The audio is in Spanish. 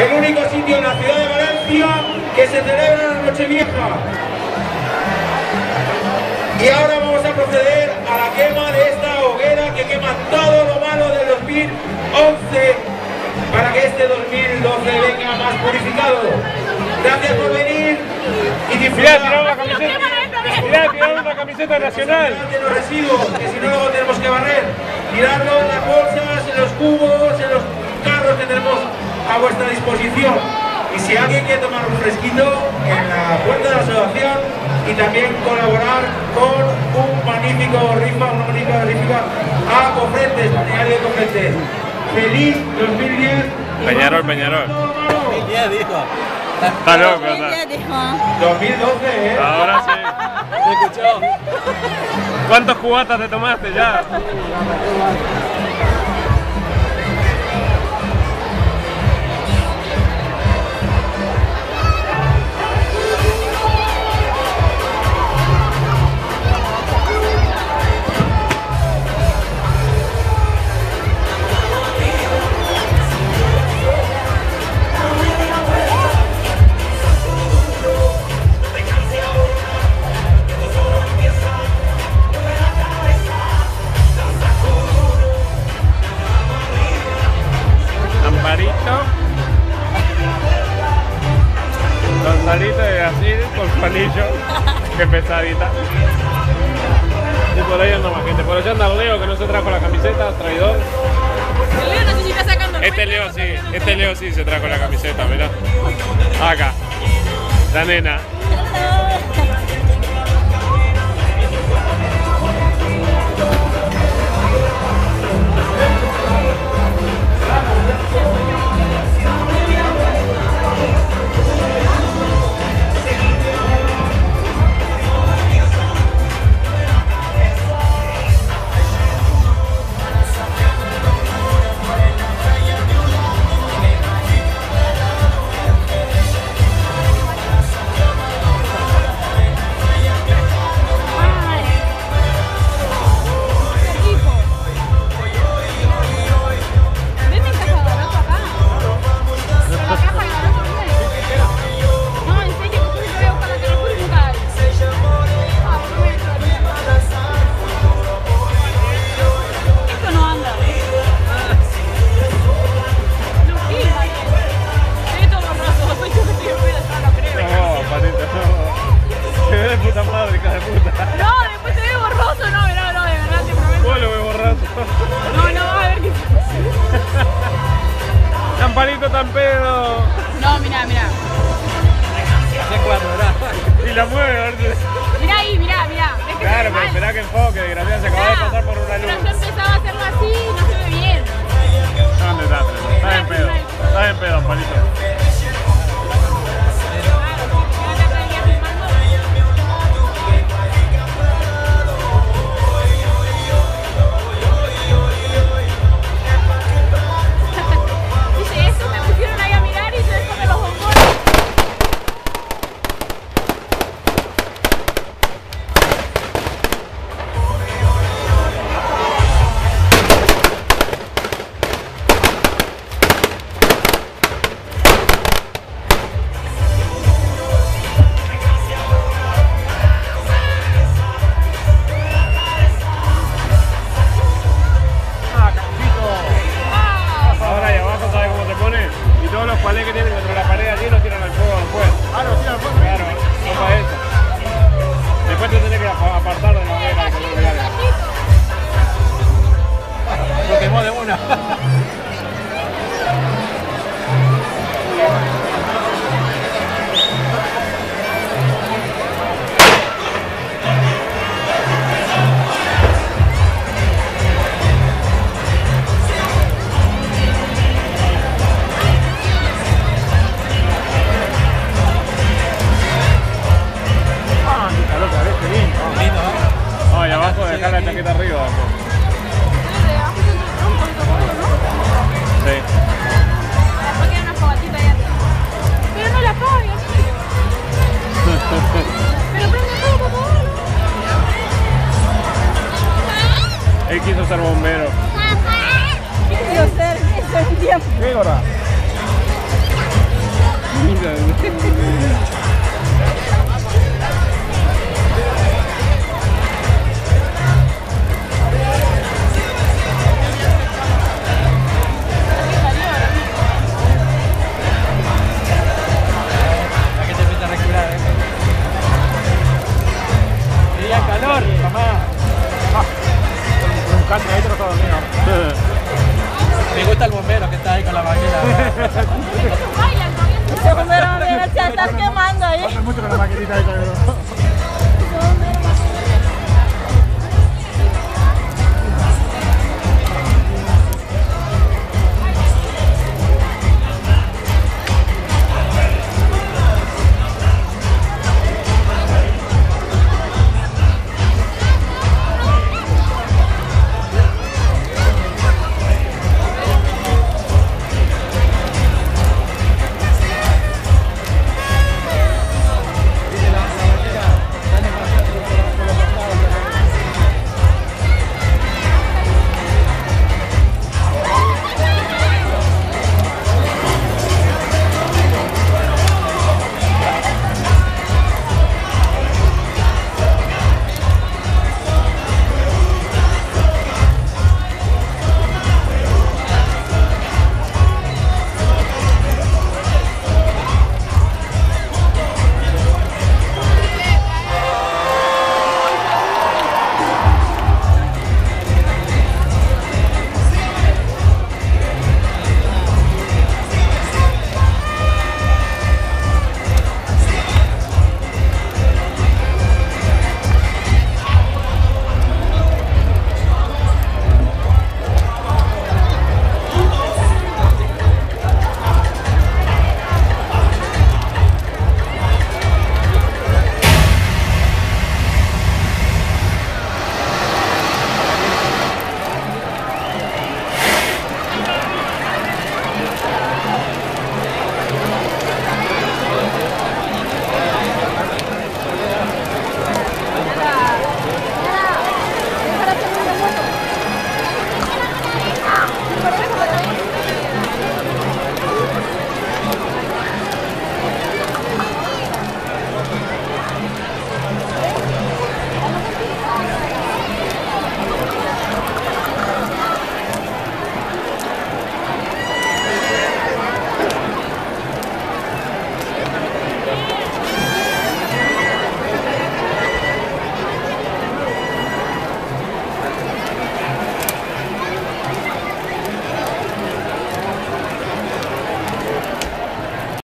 el único sitio en la ciudad de Valencia que se celebra la Nochevieja. Y ahora vamos a proceder a la quema de esta hoguera que quema todo lo malo del 2011 para que este 2012 venga más purificado. Gracias por venir y disfrutar. Mirá, tiramos la camiseta. Mirá, tiramos una camiseta nacional. De los residuos, que si no luego tenemos que barrer. Tirarlo en las bolsas, en los cubos, en los carros que tenemos a vuestra disposición. Y si alguien quiere tomar un fresquito, en la puerta de la asociación, y también colaborar con una magnífica rifa a Cofrentes, balneario de Cofrentes. ¡Feliz 2010! Peñarol. 2010 dijo. Está loco, está. 2012, ¿eh? Ahora sí. ¿Me escuchó? ¿Cuántos cubatas te tomaste ya? Gonzalito y así con palillo, que pesadita. Y por ahí anda más gente. Por allá anda el Leo que no se trajo la camiseta, traidor. El Leo no sé si está sacando. Este Leo sí se trajo la camiseta, mirá. Acá, la nena. Champanito tan pedo. No, mirá. C4, ¿verdad? Y la mueve, a ver si... Mirá ahí, mirá. Es que Claro, pero esperá que enfoque, desgraciado, se acaba de pasar por una luz. Pero yo empezaba a hacerlo así y no se ve bien. ¿Dónde está? Estás en pedo, Champanito. Dejar la chaqueta arriba. Sí. Después queda una fogatita ahí atrás. Pero no la apagues. Pero prende todo, por favor. Él quiso ser bombero. Quiero ser eso en tiempo. ¿Qué, gorda? que te empieza a respirar, Quería calor, mamá. Un catre ahí trozado mío. Me gusta el bombero que está ahí con la máquina. Bailan con eso. Ese bombero viene a estar quemando ahí. Hace mucho con la maquinita ahí con el...